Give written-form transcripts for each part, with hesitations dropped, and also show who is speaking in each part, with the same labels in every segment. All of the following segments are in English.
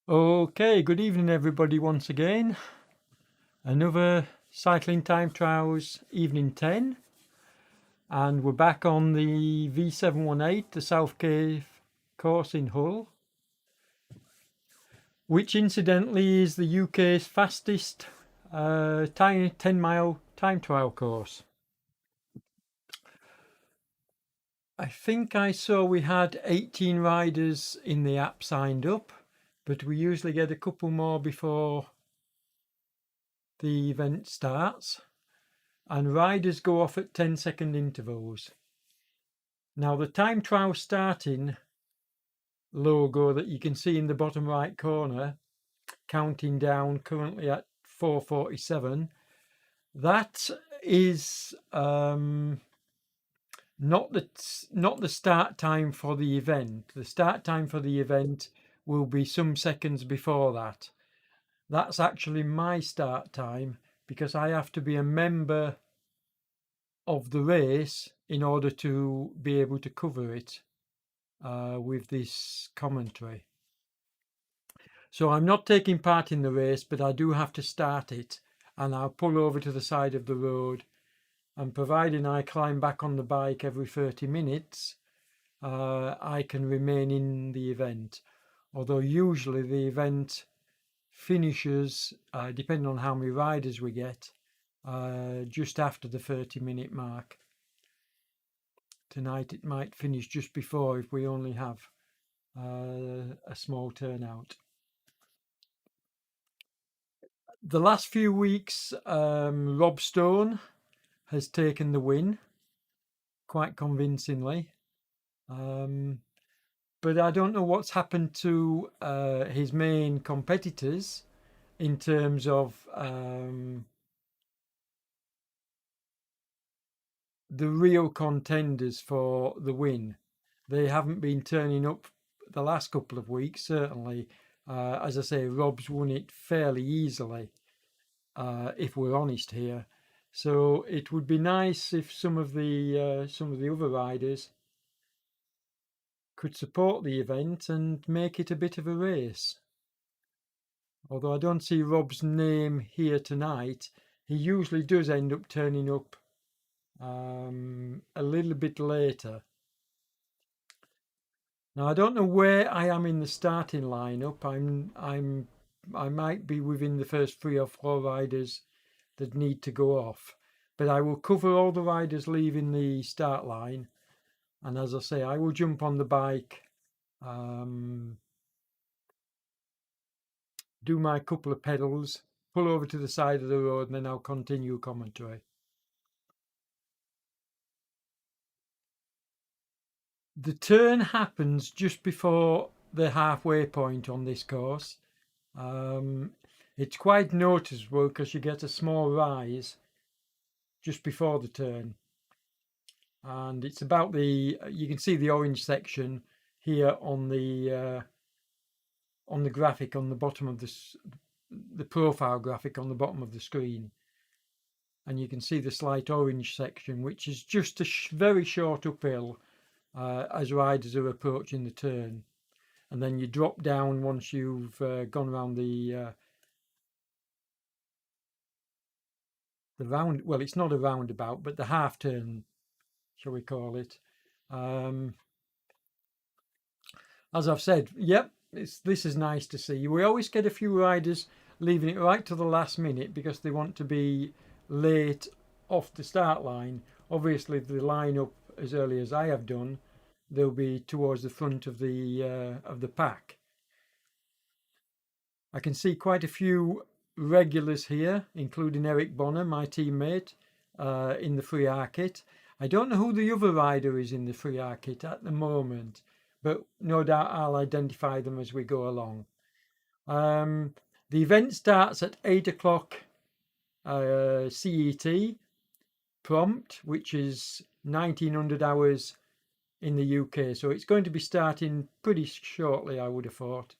Speaker 1: Okay, good evening everybody once again. Another Cycling Time Trials Evening 10. And we're back on the V718, the South Cave course in Hull, which incidentally is the UK's fastest 10-mile time trial course. I think I saw we had 18 riders in the app signed up, but we usually get a couple more before the event starts. And riders go off at 10-second intervals. Now the time trial starting logo that you can see in the bottom right corner, counting down currently at 4:47, that is not the start time for the event. The start time for the event will be some seconds before that. That's actually my start time because I have to be a member of the race in order to be able to cover it with this commentary. So I'm not taking part in the race, but I do have to start it, and I'll pull over to the side of the road, and providing I climb back on the bike every 30 minutes, I can remain in the event. Although usually the event finishes, depending on how many riders we get, just after the 30-minute mark. Tonight it might finish just before if we only have a small turnout. The last few weeks, Rob Stone has taken the win quite convincingly. But I don't know what's happened to his main competitors in terms of the real contenders for the win. They haven't been turning up the last couple of weeks, certainly. As I say, Rob's won it fairly easily, if we're honest here. So it would be nice if some of the other riders could support the event and make it a bit of a race. Although I don't see Rob's name here tonight, he usually does end up turning up a little bit later. Now I don't know where I am in the starting lineup. I might be within the first 3 or 4 riders that need to go off, but I will cover all the riders leaving the start line, and as I say, I will jump on the bike, do my couple of pedals, pull over to the side of the road, and then I'll continue commentary. The turn happens just before the halfway point on this course. It's quite noticeable because you get a small rise just before the turn, and it's about you can see the orange section here on the graphic on the bottom of the profile graphic on the bottom of the screen, and you can see the slight orange section, which is just a very short uphill as riders are approaching the turn, and then you drop down once you've gone around the round. Well, it's not a roundabout, but the half turn, shall we call it? As I've said, yep, this is nice to see. We always get a few riders leaving it right to the last minute because they want to be late off the start line. Obviously, if they line up as early as I have done, they'll be towards the front of the pack. I can see quite a few regulars here, including Eric Bonner, my teammate, in the free R-kit. I don't know who the other rider is in the free R-kit at the moment, but no doubt I'll identify them as we go along. The event starts at 8 o'clock CET prompt, which is 1900 hours in the UK. So it's going to be starting pretty shortly, I would have thought.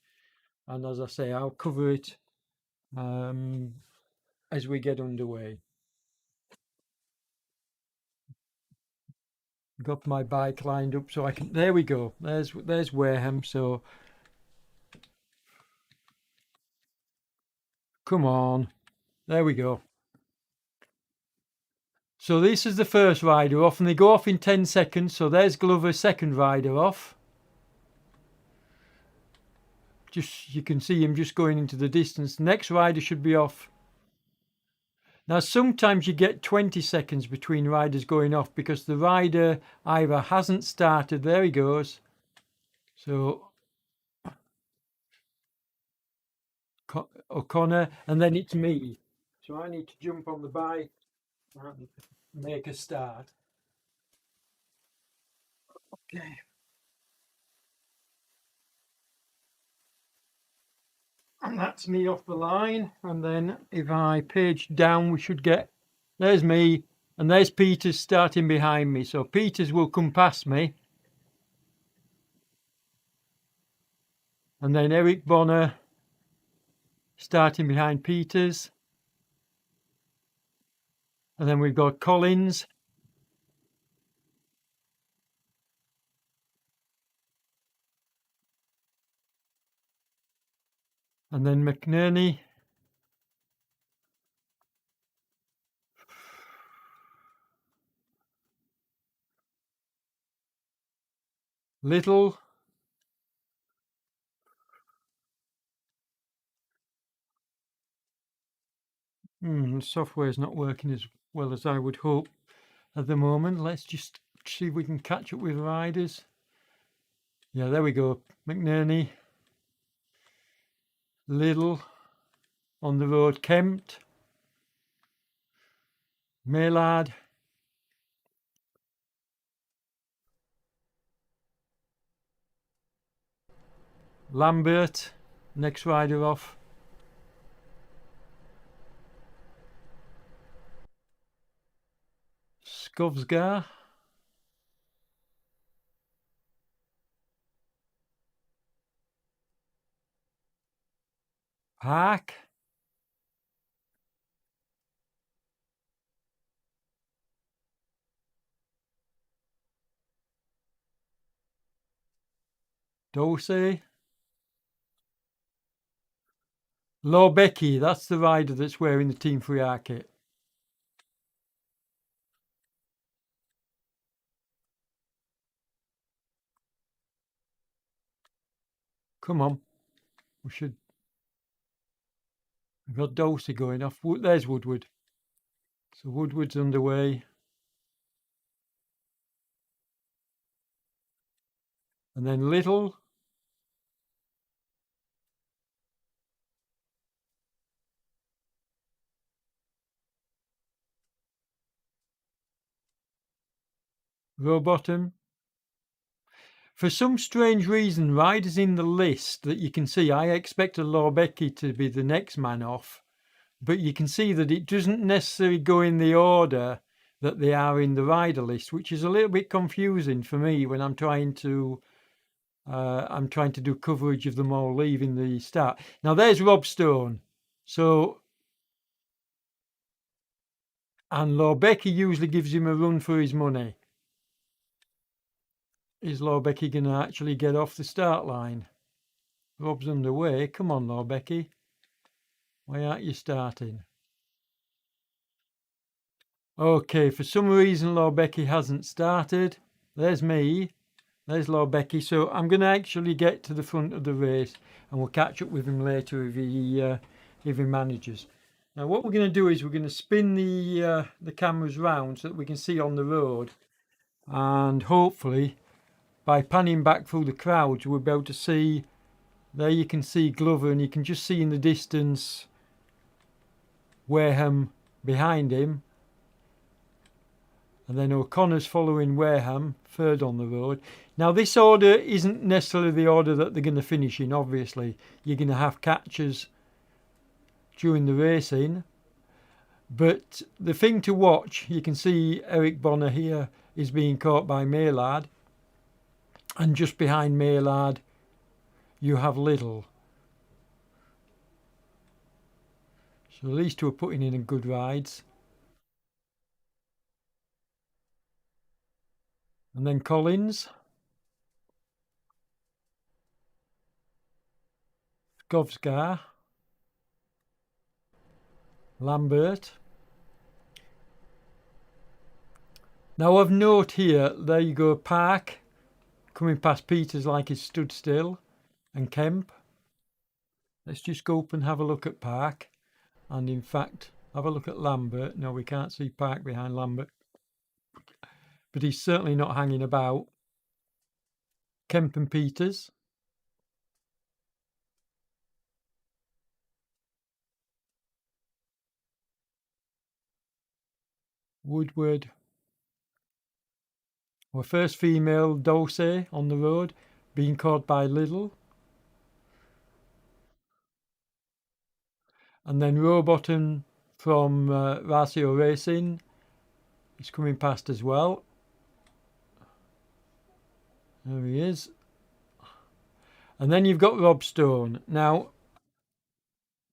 Speaker 1: And as I say, I'll cover it as we get underway. Got my bike lined up so I can. There we go. There's Wareham. So come on. There we go. So this is the first rider off, and they go off in 10 seconds. So there's Glover, second rider off. Just you can see him just going into the distance. Next rider should be off. Now sometimes you get 20 seconds between riders going off because the rider either hasn't started. There he goes. So O'Connor, and then it's me. So I need to jump on the bike and make a start. Okay. And that's me off the line. And then if I page down, we should get, there's me, and there's Peters starting behind me. So Peters will come past me. And then Eric Bonner starting behind Peters. And then we've got Collins. And then McNerney. Little. The software's not working as well as I would hope at the moment. Let's just see if we can catch up with riders. Yeah, there we go. McNerney. Little. On the road, Kempt. Maylard. Lambert. Next rider off. Skovsgar. Park. Dulce. Lorbecky, that's the rider that's wearing the Team 3R kit. Come on. We've got Dulce going off. There's Woodward. So Woodward's underway. And then Little. Rowbottom. For some strange reason, riders in the list that you can see, I expected Lorbecky to be the next man off, but you can see that it doesn't necessarily go in the order that they are in the rider list, which is a little bit confusing for me when I'm trying to do coverage of them all leaving the start. Now there's Rob Stone. So, and Lorbecky usually gives him a run for his money. Is Lorbecky going to actually get off the start line? Rob's underway. Come on, Lorbecky. Why aren't you starting? Okay, for some reason Lorbecky hasn't started. There's me. There's Lorbecky. So I'm going to actually get to the front of the race and we'll catch up with him later if he manages. Now what we're going to do is we're going to spin the cameras round so that we can see on the road, and hopefully by panning back through the crowds we'll be able to see. There you can see Glover, and you can just see in the distance Wareham behind him, and then O'Connor's following Wareham third on the road. Now this order isn't necessarily the order that they're going to finish in. Obviously you're going to have catches during the racing, but the thing to watch, you can see Eric Bonner here is being caught by Maylard, and just behind Maylard you have Little. So these two are putting in good rides. And then Collins, Skovskar, Lambert. Now of note here, there you go, Park coming past Peters like he's stood still, and Kemp. Let's just go up and have a look at Park, and in fact have a look at Lambert. No, we can't see Park behind Lambert, but he's certainly not hanging about. Kemp and Peters. Woodward. Our first female, Dulce, on the road, being caught by Little. And then Rowbottom from Rasio Racing is coming past as well. There he is. And then you've got Rob Stone. Now,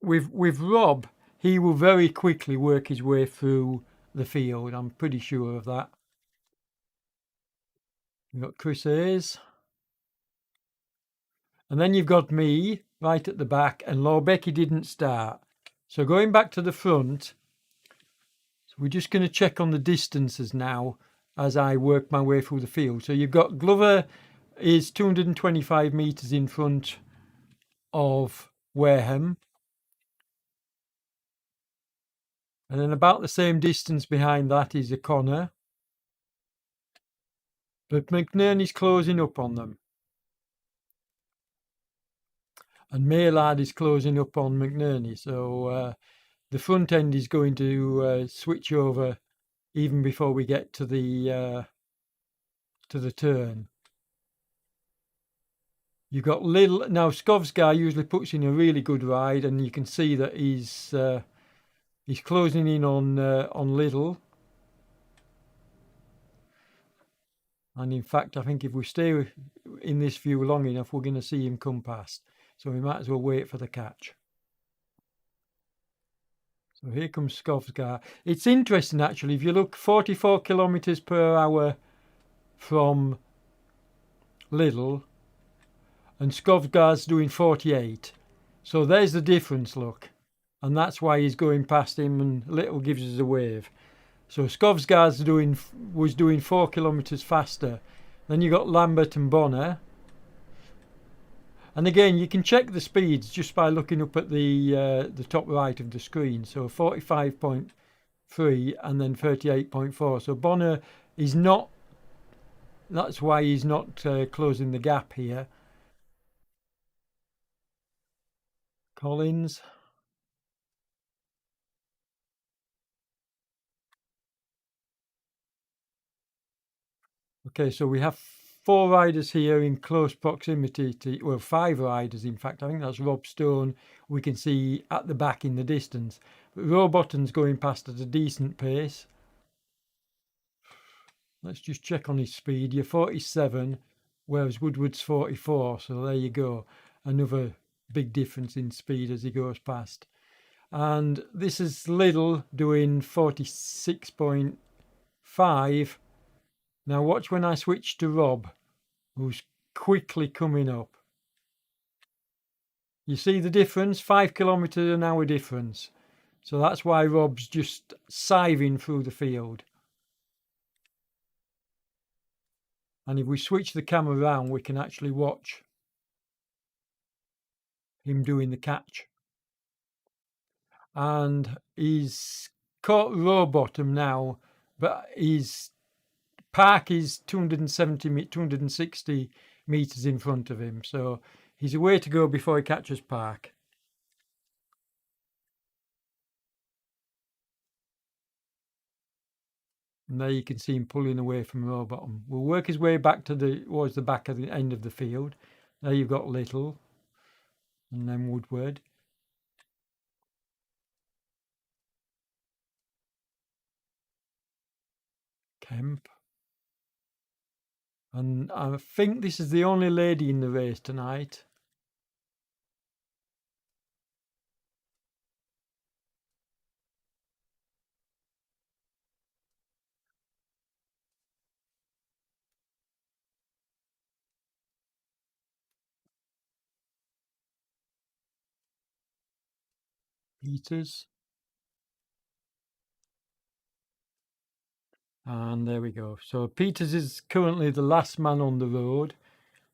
Speaker 1: with Rob, he will very quickly work his way through the field. I'm pretty sure of that. You've got Chris Hayes. And then you've got me right at the back, and Lorbecky didn't start. So going back to the front, so we're just going to check on the distances now as I work my way through the field. So you've got Glover is 225 metres in front of Wareham. And then about the same distance behind that is O'Connor. But McNerney's closing up on them. And Maylard is closing up on McNerney. So the front end is going to switch over even before we get to the turn. You've got Little. Now Skovskar usually puts in a really good ride, and you can see that he's closing in on Little. And in fact, I think if we stay in this view long enough, we're going to see him come past. So we might as well wait for the catch. So here comes Skovskar. It's interesting, actually, if you look 44 kilometers per hour from Little and Skovgaard's doing 48. So there's the difference, look. And that's why he's going past him, and Little gives us a wave. So Skovgaard's was doing 4 kilometres faster. Then you got Lambert and Bonner. And again, you can check the speeds just by looking up at the top right of the screen. So 45.3 and then 38.4. So Bonner is not. That's why he's not closing the gap here. Collins. Okay, so we have 4 riders here in close proximity to, well, 5 riders in fact. I think that's Rob Stone. We can see at the back in the distance. But Rowbottom's going past at a decent pace. Let's just check on his speed. You're 47, whereas Woodward's 44. So there you go. Another big difference in speed as he goes past. And this is Little doing 46.5. Now watch when I switch to Rob, who's quickly coming up. You see the difference? 5 kilometres an hour difference. So that's why Rob's just siving through the field. And if we switch the camera around, we can actually watch him doing the catch. And he's caught Rowbottom now, but his Park is 260 metres in front of him. So he's a way to go before he catches Park. And there you can see him pulling away from Rowbottom. We'll work his way back towards the back of the end of the field. There you've got Little, and then Woodward. Kemp. And I think this is the only lady in the race tonight. Peters. And there we go. So Peters is currently the last man on the road.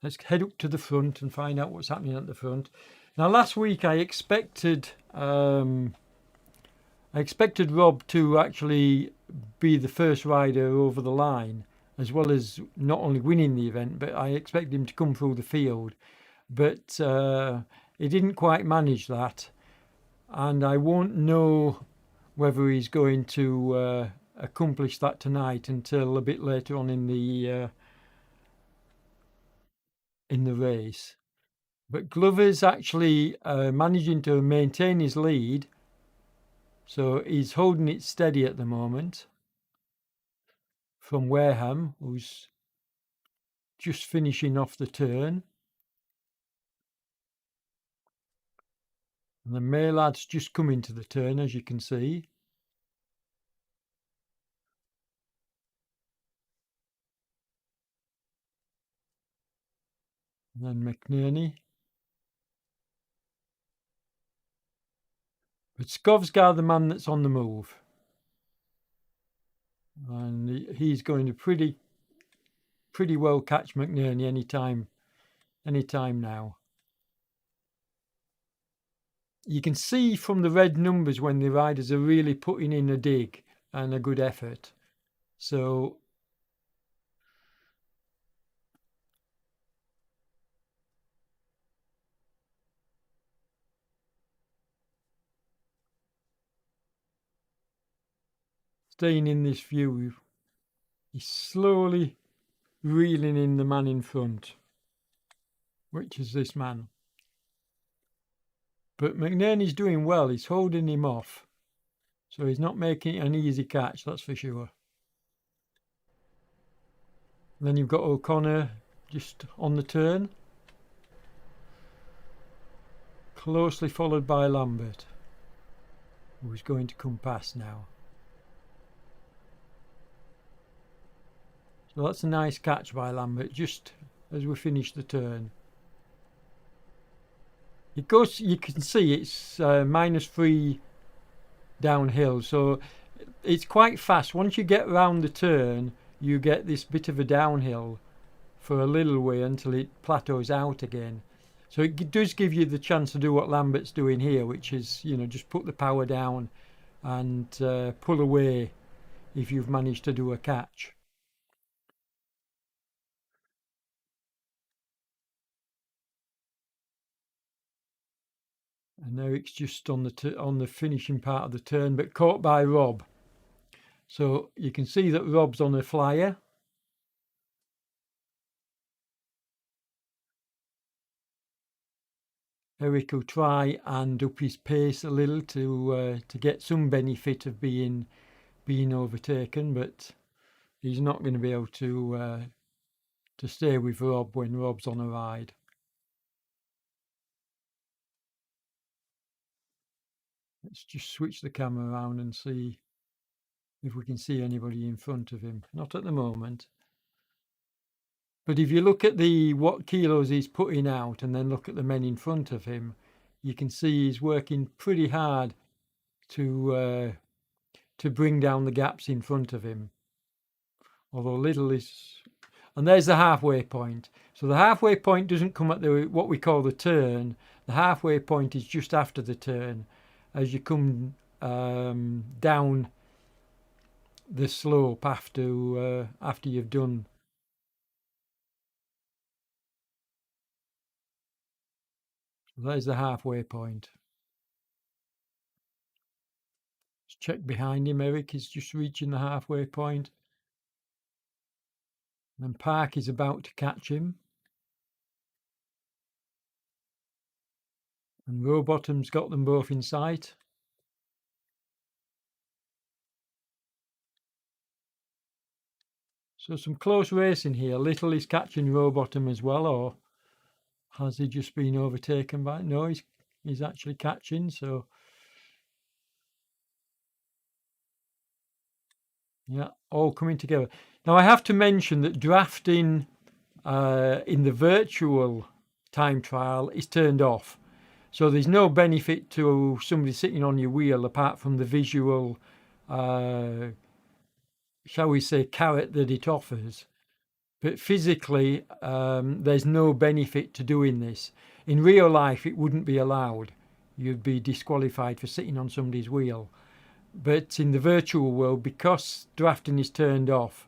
Speaker 1: Let's head up to the front and find out what's happening at the front. Now, last week I expected Rob to actually be the first rider over the line, as well as not only winning the event, but I expected him to come through the field. But he didn't quite manage that, and I won't know whether he's going to accomplish that tonight until a bit later on in the race. But Glover's actually managing to maintain his lead, so he's holding it steady at the moment from Wareham, who's just finishing off the turn. And the Maylad's just come into the turn, as you can see. And then McNerney. But Skovgaard, the man that's on the move. And he's going to pretty well catch McNerney anytime now. You can see from the red numbers when the riders are really putting in a dig and a good effort. So staying in this view, he's slowly reeling in the man in front, which is this man. But McNerney's doing well. He's holding him off. So he's not making an easy catch, that's for sure. And then you've got O'Connor just on the turn. Closely followed by Lambert, who's going to come past now. So that's a nice catch by Lambert, just as we finish the turn. It goes. You can see it's -3 downhill, so it's quite fast. Once you get round the turn, you get this bit of a downhill for a little way until it plateaus out again. So it does give you the chance to do what Lambert's doing here, which is, just put the power down and pull away if you've managed to do a catch. And Eric's just on the finishing part of the turn, but caught by Rob. So you can see that Rob's on a flyer. Eric will try and up his pace a little to get some benefit of being overtaken, but he's not going to be able to stay with Rob when Rob's on a ride. Let's just switch the camera around and see if we can see anybody in front of him. Not at the moment. But if you look at what kilos he's putting out and then look at the men in front of him, you can see he's working pretty hard to bring down the gaps in front of him. Although little is, and there's the halfway point. So the halfway point doesn't come at what we call the turn. The halfway point is just after the turn, as you come down the slope after you've done. So there's the halfway point. Let's check behind him. Eric is just reaching the halfway point. And Park is about to catch him. And Rowbottom's got them both in sight. So some close racing here. Little is catching Rowbottom as well, or has he just been overtaken by? No, he's actually catching. So yeah, all coming together. Now I have to mention that drafting in the virtual time trial is turned off. So there's no benefit to somebody sitting on your wheel apart from the visual, shall we say, carrot that it offers. But physically, there's no benefit to doing this. In real life, it wouldn't be allowed. You'd be disqualified for sitting on somebody's wheel. But in the virtual world, because drafting is turned off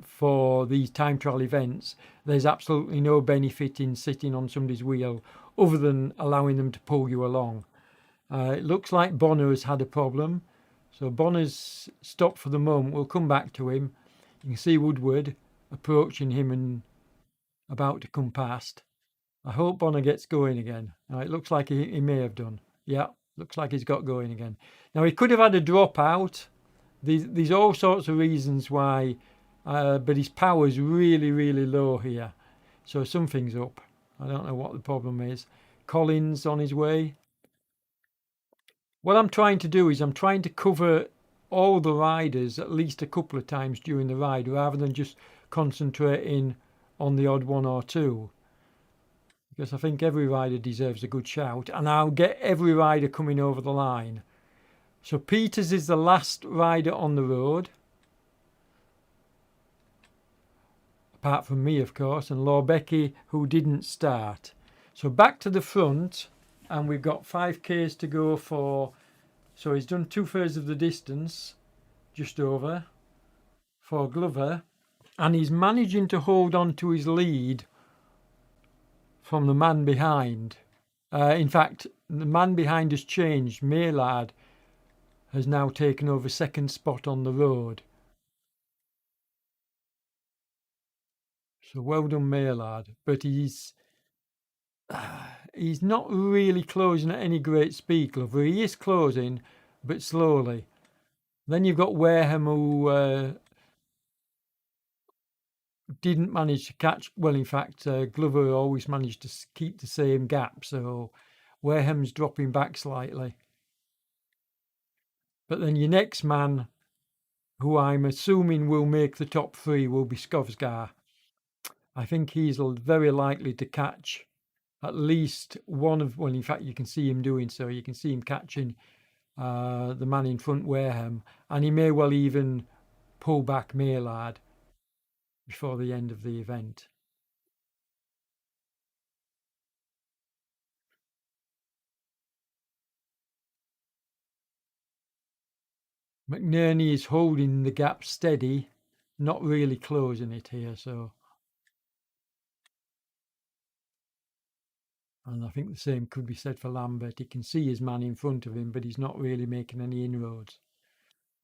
Speaker 1: for these time trial events, there's absolutely no benefit in sitting on somebody's wheel other than allowing them to pull you along. It looks like Bonner has had a problem. So Bonner's stopped for the moment. We'll come back to him. You can see Woodward approaching him and about to come past. I hope Bonner gets going again. It looks like he may have done. Yeah, looks like he's got going again. Now, he could have had a dropout. There's all sorts of reasons why, but his power's really, really low here. So something's up. I don't know what the problem is. Collins on his way. What I'm trying to do is I'm trying to cover all the riders at least a couple of times during the ride rather than just concentrating on the odd one or two, because I think every rider deserves a good shout, and I'll get every rider coming over the line. So Peters is the last rider on the road, apart from me of course, and Lorbecky, who didn't start. So back to the front, and we've got 5Ks to go for. So he's done 2/3 of the distance, just over, for Glover, and he's managing to hold on to his lead from the man behind. In fact, the man behind has changed. Maylard has now taken over second spot on the road. So well done, Maylard. But he's not really closing at any great speed, Glover. He is closing, but slowly. Then you've got Wareham, who didn't manage to catch. Well, in fact, Glover always managed to keep the same gap, so Wareham's dropping back slightly. But then your next man, who I'm assuming will make the top three, will be Skovsgar. I think he's very likely to catch at least one of, well, in fact, you can see him doing so. You can see him catching the man in front, Wareham, and he may well even pull back Maylard before the end of the event. McNerney is holding the gap steady, not really closing it here. So, and I think the same could be said for Lambert. He can see his man in front of him, but he's not really making any inroads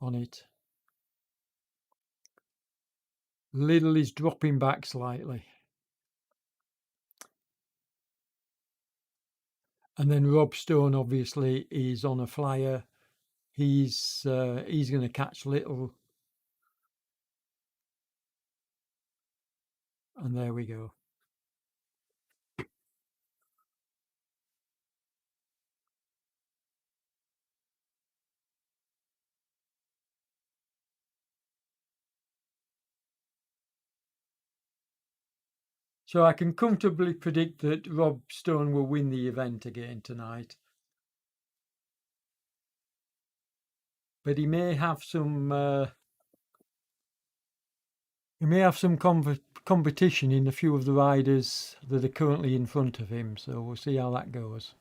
Speaker 1: on it. Little is dropping back slightly. And then Rob Stone obviously is on a flyer. He's going to catch Little. And there we go. So I can comfortably predict that Rob Stone will win the event again tonight. But he may have some competition in a few of the riders that are currently in front of him. So we'll see how that goes.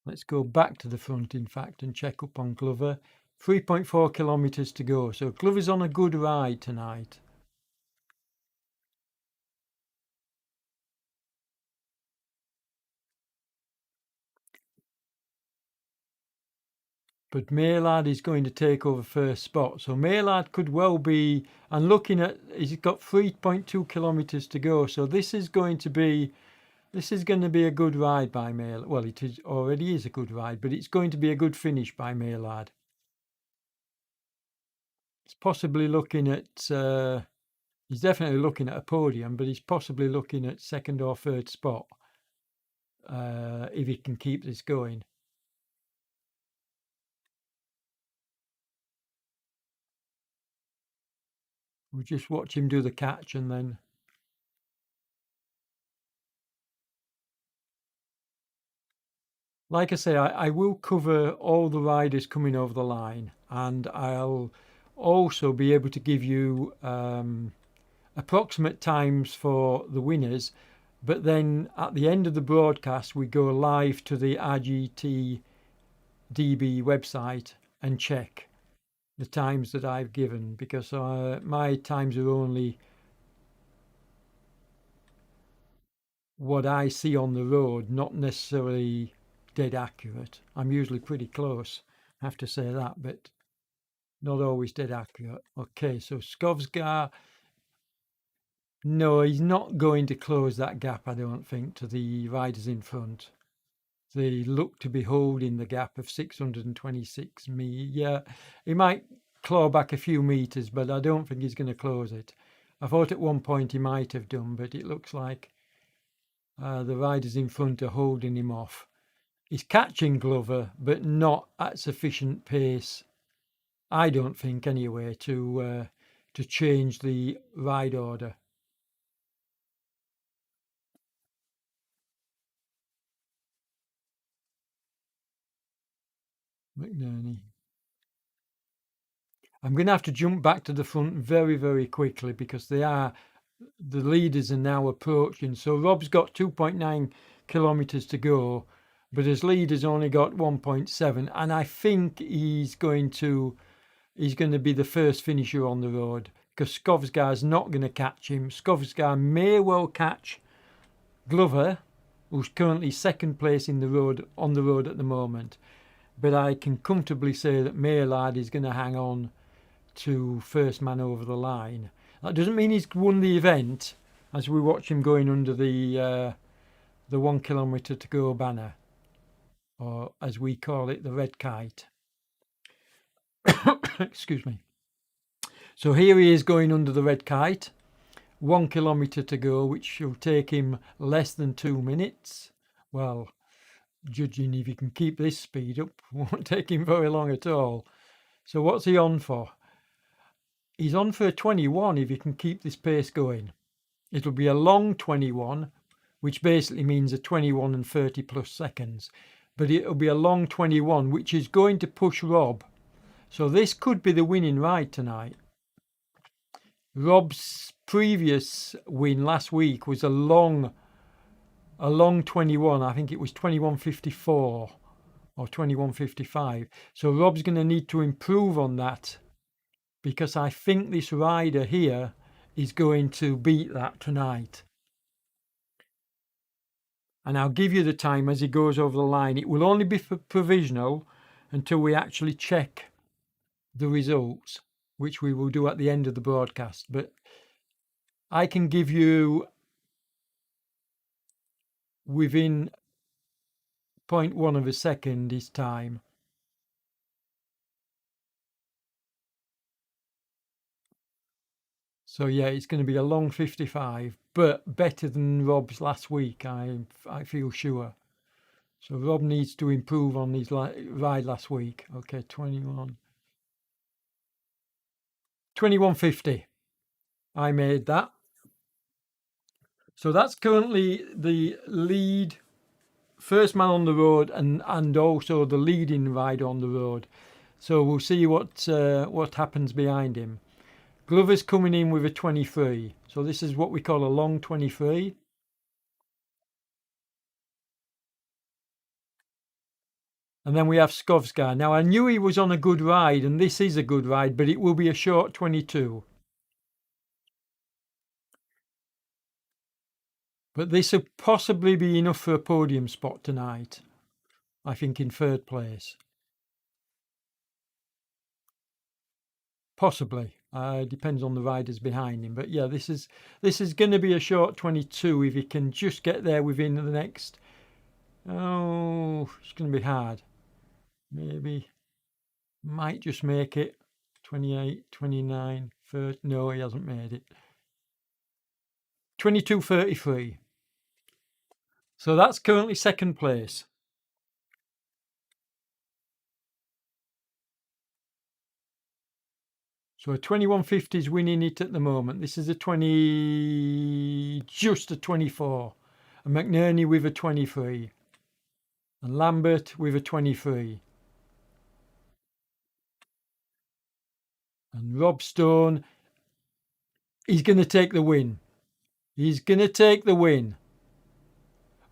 Speaker 1: Let's go back to the front, in fact, and check up on Glover. 3.4 kilometres to go. So Glover's on a good ride tonight. But Maylard is going to take over first spot. So Maylard could well be, and looking at, he's got 3.2 kilometres to go. So this is going to be a good ride by Maylard. Well, it is already is a good ride, but it's going to be a good finish by Maylard. He's possibly looking at, he's definitely looking at a podium, but he's possibly looking at second or third spot if he can keep this going. We'll just watch him do the catch and then. Like I say, I will cover all the riders coming over the line, and I'll also be able to give you approximate times for the winners. But then at the end of the broadcast, we go live to the RGT DB website and check the times that I've given, because my times are only what I see on the road, not necessarily dead accurate. I'm usually pretty close, I have to say that, but not always dead accurate. Okay, so Skovsgar, no, he's not going to close that gap, I don't think, to the riders in front. They look to be holding the gap of 626 meters. Yeah, he might claw back a few meters, but I don't think he's going to close it. I thought at one point he might have done, but it looks like the riders in front are holding him off. He's catching Glover, but not at sufficient pace, I don't think anyway, to change the ride order. McNerney. I'm going to have to jump back to the front very, very quickly because the leaders are now approaching. So Rob's got 2.9 kilometres to go, but his leader's only got 1.7, and I think he's going to be the first finisher on the road because Skovsgar's not going to catch him. Skovsgar may well catch Glover, who's currently second place on the road at the moment. But I can comfortably say that Maylard is going to hang on to first man over the line. That doesn't mean he's won the event, as we watch him going under the 1 kilometre to go banner, or as we call it, the red kite. Excuse me. So here he is going under the red kite. 1 kilometre to go, which will take him less than 2 minutes. Well, judging if he can keep this speed up, won't take him very long at all. So what's he on for? He's on for a 21 if he can keep this pace going. It'll be a long 21, which basically means a 21 and 30 plus seconds. But it'll be a long 21, which is going to push Rob. So this could be the winning ride tonight. Rob's previous win last week was a long 21. I think it was 21.54 or 21.55. So Rob's going to need to improve on that, because I think this rider here is going to beat that tonight. And I'll give you the time as he goes over the line. It will only be provisional until we actually check the results, which we will do at the end of the broadcast. But I can give you within 0.1 of a second his time. So yeah, it's going to be a long 55, but better than Rob's last week, I feel sure. So Rob needs to improve on his ride last week. Okay, 21.50. I made that. So that's currently the lead, first man on the road, and also the leading rider on the road. So we'll see what happens behind him. Glover's coming in with a 23. So this is what we call a long 23. And then we have Skovskar. Now, I knew he was on a good ride, and this is a good ride, but it will be a short 22. But this will possibly be enough for a podium spot tonight, I think, in third place. Possibly. Depends on the riders behind him. But yeah, this is going to be a short 22 if he can just get there within the next... Oh, it's going to be hard. Maybe. Might just make it. 28, 29, 30. No, he hasn't made it. 22.33. So that's currently second place. So a 21.50 is winning it at the moment. This is a just a 24. And McNerney with a 23. And Lambert with a 23. And Rob Stone, he's going to take the win. He's going to take the win.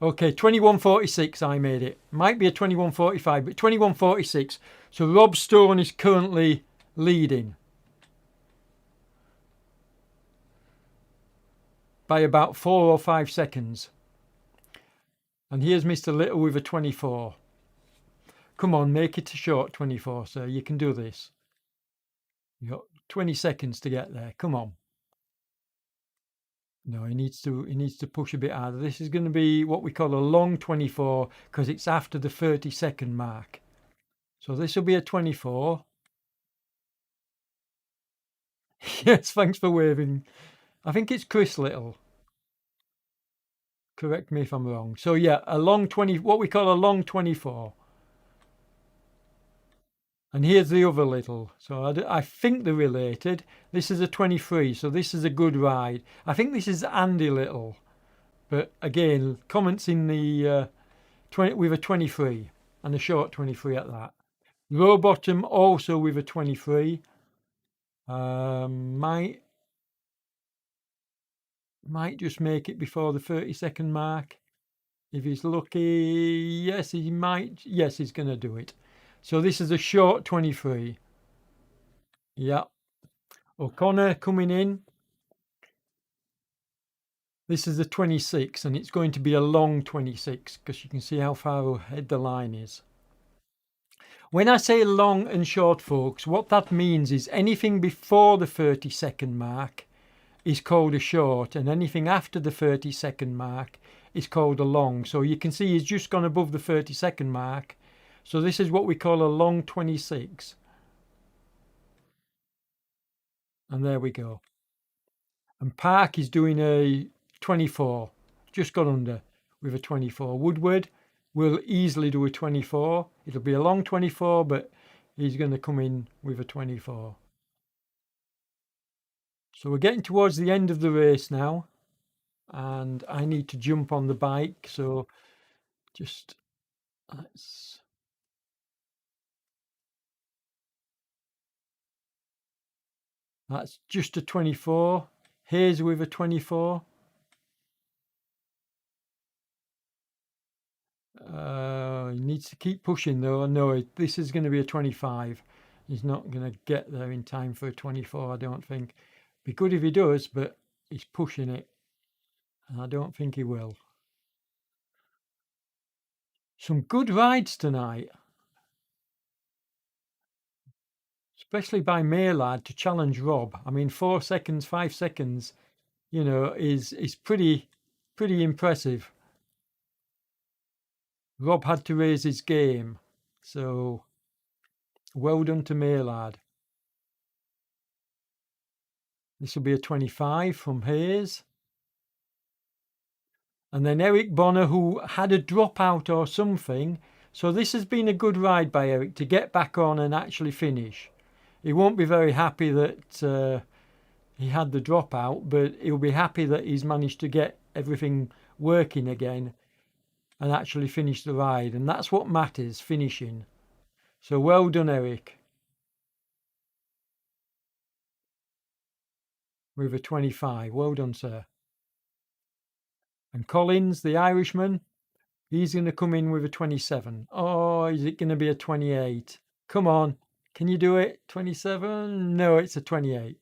Speaker 1: Okay, 21.46 I made it. Might be a 21.45, but 21.46. So Rob Stone is currently leading by about 4 or 5 seconds. And here's Mr. Little with a 24. Come on, make it a short 24, sir. You can do this. You've got 20 seconds to get there. Come on. No, he needs to push a bit harder. This is going to be what we call a long 24 because it's after the 30-second mark. So this will be a 24. Yes, thanks for waving. I think it's Chris Little. Correct me if I'm wrong. So yeah, a long 20, what we call a long 24. And here's the other Little. So I think they're related. This is a 23, so this is a good ride. I think this is Andy Little. But again, comments in the 20 with a 23 and a short 23 at that. Rowbottom also with a 23. Might just make it before the 30-second mark. If he's lucky, yes, he might. Yes, he's going to do it. So this is a short 23. Yeah. O'Connor coming in. This is a 26, and it's going to be a long 26 because you can see how far ahead the line is. When I say long and short, folks, what that means is anything before the 30-second mark is called a short, and anything after the 30-second mark is called a long. So you can see he's just gone above the 30-second mark. So this is what we call a long 26. And there we go. And Park is doing a 24. Just got under with a 24. Woodward will easily do a 24. It'll be a long 24, but he's going to come in with a 24. So we're getting towards the end of the race now. and I need to jump on the bike, so just that's just a 24. Hayes with a 24. He needs to keep pushing though. No, this is going to be a 25. He's not going to get there in time for a 24, I don't think. Be good if he does, but he's pushing it, and I don't think he will. Some good rides tonight, especially by Maylard to challenge Rob. I mean, 4 seconds, 5 seconds, you know, is pretty impressive. Rob had to raise his game, so well done to Maylard. This will be a 25 from Hayes. And then Eric Bonner, who had a dropout or something. So this has been a good ride by Eric to get back on and actually finish. He won't be very happy that he had the dropout, but he'll be happy that he's managed to get everything working again and actually finish the ride. And that's what matters, finishing. So well done, Eric. With a 25. Well done, sir. And Collins, the Irishman, he's going to come in with a 27. Oh, is it going to be a 28? Come on. Can you do it? 27? No, it's a 28.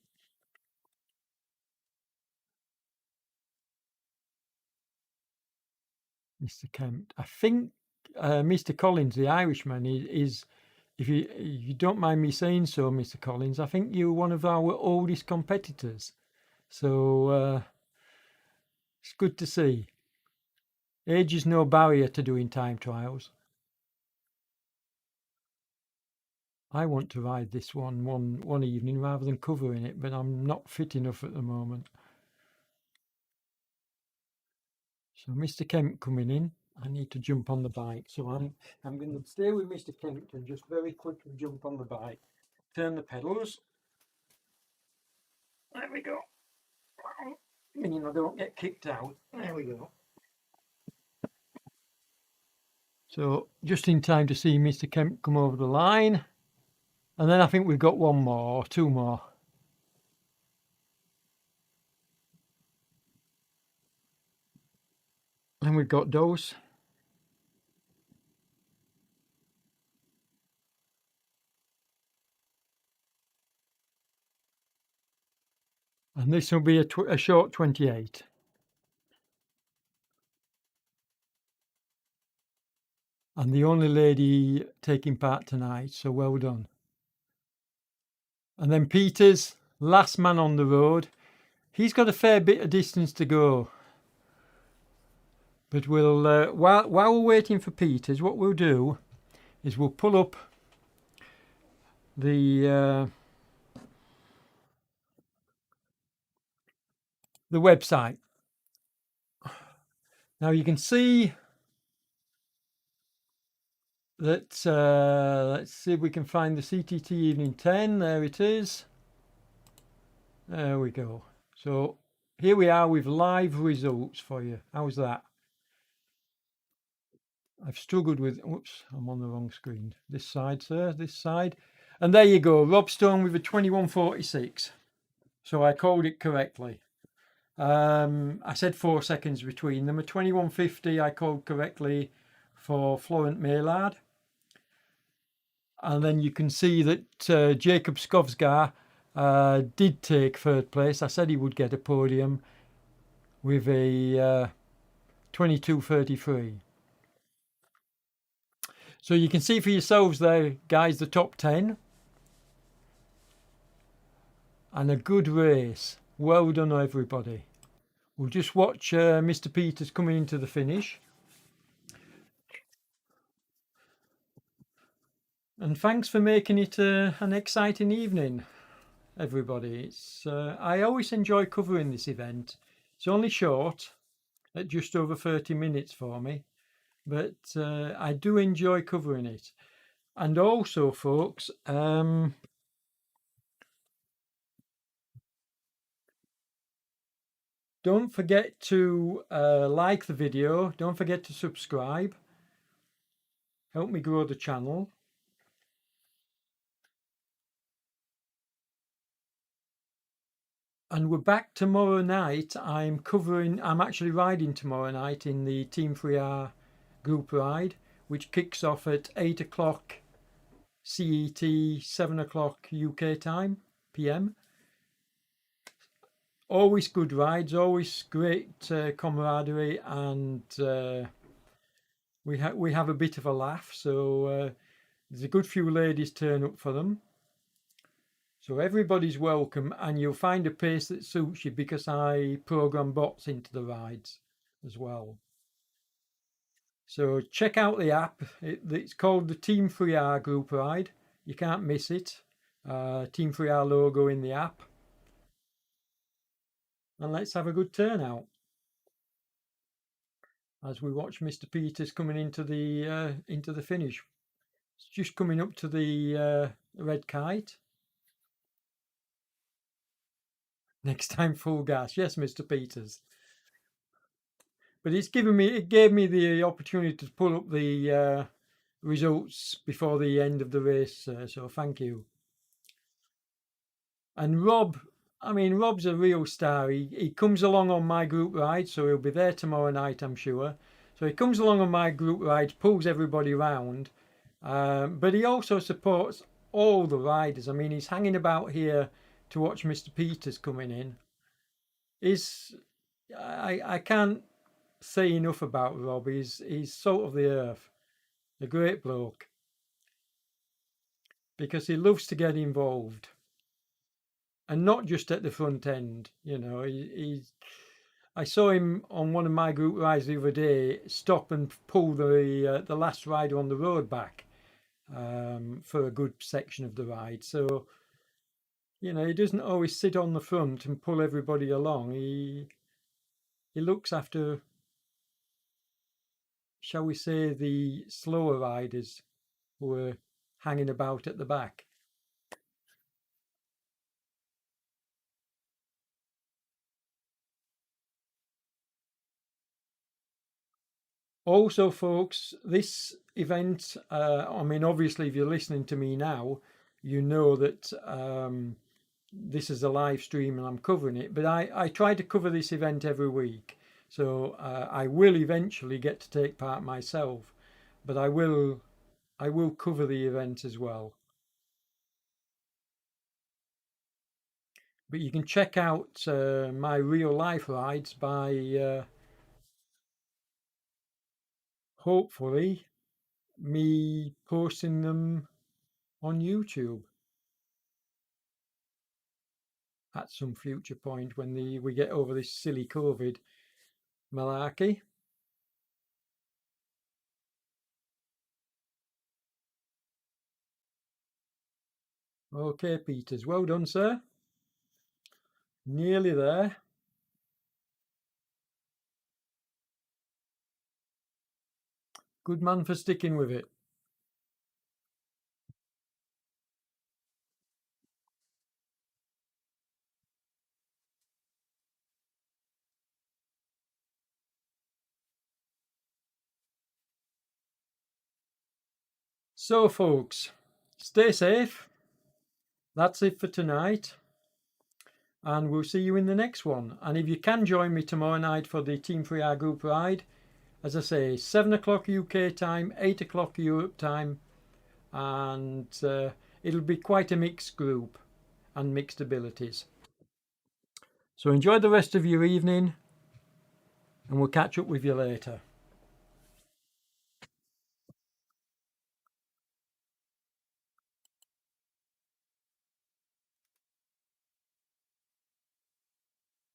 Speaker 1: Mr. Kemp. I think Mr. Collins, the Irishman, is if you don't mind me saying so, Mr. Collins, I think you're one of our oldest competitors. So it's good to see. Age is no barrier to doing time trials. I want to ride this one evening rather than covering it, but I'm not fit enough at the moment. So Mr. Kemp coming in. I need to jump on the bike. So I'm going to stay with Mr. Kemp and just very quickly jump on the bike. Turn the pedals. There we go. Meaning I don't get kicked out. There we go. So just in time to see Mr. Kemp come over the line. And then I think we've got one more or two more. And we've got those. And this will be a short 28. And the only lady taking part tonight, so well done. And then Peters, last man on the road. He's got a fair bit of distance to go. But we'll while we're waiting for Peters, what we'll do is we'll pull up the website. Now you can see that, let's see if we can find the CTT Evening 10. There it is. There we go. So here we are with live results for you. How's that? I've struggled with, oops, I'm on the wrong screen. This side, sir, this side. And there you go, Rob Stone with a 21.46. So I called it correctly. I said 4 seconds between them. A 21.50 I called correctly for Florent Maylard. And then you can see that Jacob Skovsgar did take third place. I said he would get a podium with a 22.33. So you can see for yourselves there, guys, the top 10. And a good race. Well done, everybody. We'll just watch Mr. Peters coming into the finish. And thanks for making it an exciting evening, everybody. It's I always enjoy covering this event. It's only short, at just over 30 minutes for me, but I do enjoy covering it. And also, folks, don't forget to like the video. Don't forget to subscribe. Help me grow the channel. And we're back tomorrow night. I'm actually riding tomorrow night in the Team 3R group ride, which kicks off at 8 o'clock CET, 7 o'clock UK time, PM. Always good rides, always great camaraderie, and we have a bit of a laugh. So there's a good few ladies turn up for them. So everybody's welcome, and you'll find a pace that suits you because I program bots into the rides as well. So check out the app. It's called the Team 3R Group Ride. You can't miss it. Team 3R logo in the app. And let's have a good turnout as we watch Mr. Peters coming into the finish. It's just coming up to the red kite. Next time, full gas. Yes, Mr. Peters. But it gave me the opportunity to pull up the results before the end of the race. So thank you. And Rob's a real star. He comes along on my group ride, so he'll be there tomorrow night, I'm sure. So he comes along on my group ride, pulls everybody round, but he also supports all the riders. I mean, he's hanging about here to watch Mr. Peters coming in. I can't say enough about Rob. He's salt of the earth, a great bloke, because he loves to get involved, and not just at the front end. You know, I saw him on one of my group rides the other day stop and pull the last rider on the road back for a good section of the ride. So, you know, he doesn't always sit on the front and pull everybody along. He looks after, shall we say, the slower riders who are hanging about at the back. Also, folks, this event, I mean, obviously, if you're listening to me now, you know that this is a live stream and I'm covering it, but I try to cover this event every week. So I will eventually get to take part myself, but I will cover the event as well. But you can check out my real life rides by hopefully me posting them on YouTube at some future point when we get over this silly COVID malarkey. Okay, Peters, well done, sir. Nearly there. Good man for sticking with it. So, folks, stay safe. That's it for tonight. And we'll see you in the next one. And if you can join me tomorrow night for the Team 3R group ride, as I say, 7 o'clock UK time, 8 o'clock Europe time, and it'll be quite a mixed group and mixed abilities. So enjoy the rest of your evening, and we'll catch up with you later.